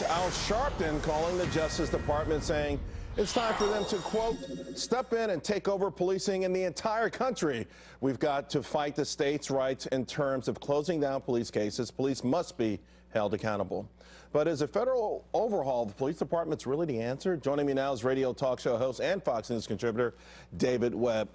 Al Sharpton calling the Justice Department, saying it's time for them to, quote, step in and take over policing in the entire country. We've got to fight the states' rights in terms of closing down police cases. Police must be held accountable. But is a federal overhaul of the police department's really the answer? Joining me now is radio talk show host and Fox News contributor David Webb.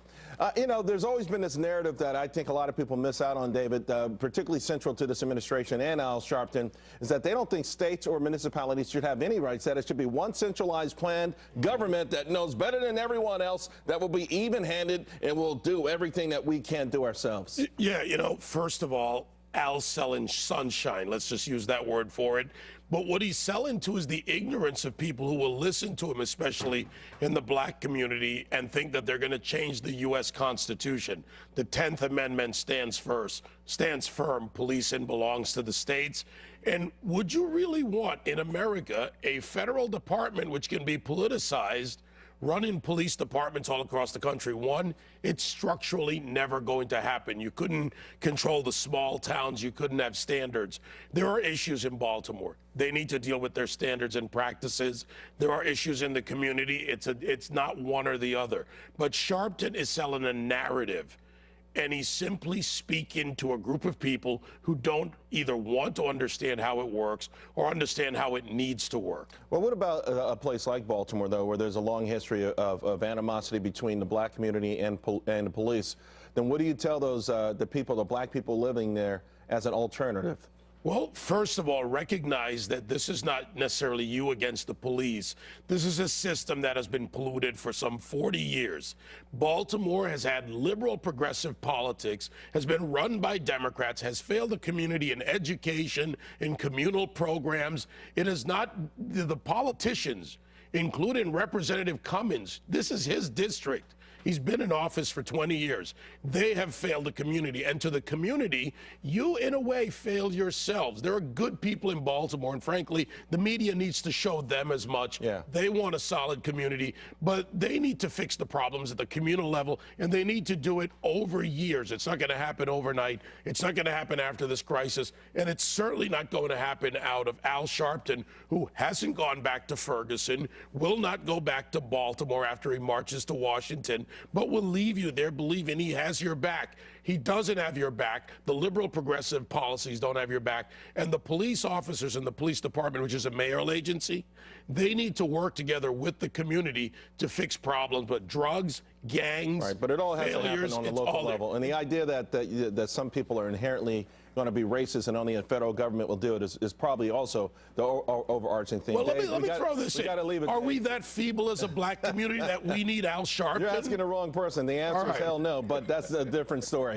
You know, there's always been this narrative that I think a lot of people miss out on, David, particularly central to this administration and Al Sharpton, is that they don't think states or municipalities should have any rights, that it should be one centralized planned government that knows better than everyone else, that will be even-handed and will do everything that we can't do ourselves. Yeah, you know, first of all, Al's selling sunshine. Let's just use that word for it. But what he's selling to is the ignorance of people who will listen to him, especially in the black community, and think that they're going to change the U.S. Constitution. The 10th Amendment stands firm. Policing belongs to the states. And would you really want in America a federal department which can be politicized, running police departments all across the country? One, it's structurally never going to happen. You couldn't control the small towns. You couldn't have standards. There are issues in Baltimore. They need to deal with their standards and practices. There are issues in the community. It's not one or the other. But Sharpton is selling a narrative, and he's simply speaking to a group of people who don't either want to understand how it works or understand how it needs to work. Well, what about a place like Baltimore, though, where there's a long history of animosity between the black community and the police? Then what do you tell those the black people living there as an alternative? Well, first of all, recognize that this is not necessarily you against the police. This is a system that has been polluted for some 40 years. Baltimore has had liberal progressive politics, has been run by Democrats, has failed the community in education, in communal programs. It is not the politicians, including Representative Cummings. This is his district. He's been in office for 20 years. They have failed the community. And to the community, you, in a way, failed yourselves. There are good people in Baltimore, and frankly, the media needs to show them as much. Yeah. They want a solid community, but they need to fix the problems at the communal level, and they need to do it over years. It's not going to happen overnight. It's not going to happen after this crisis, and it's certainly not going to happen out of Al Sharpton, who hasn't gone back to Ferguson, will not go back to Baltimore after he marches to Washington, but will leave you there believing he has your back. He doesn't have your back. The liberal progressive policies don't have your back. And the police officers in the police department, which is a mayoral agency, they need to work together with the community to fix problems. But drugs, gangs, right, but it all has failures, to happen on the local level. And the idea that some people are inherently going to be racist and only a federal government will do it is probably also the overarching thing. Well, let me throw this in. Leave it. Are we that feeble as a black community that we need Al Sharpton? You're asking the wrong person. The answer is hell no, but that's a different story.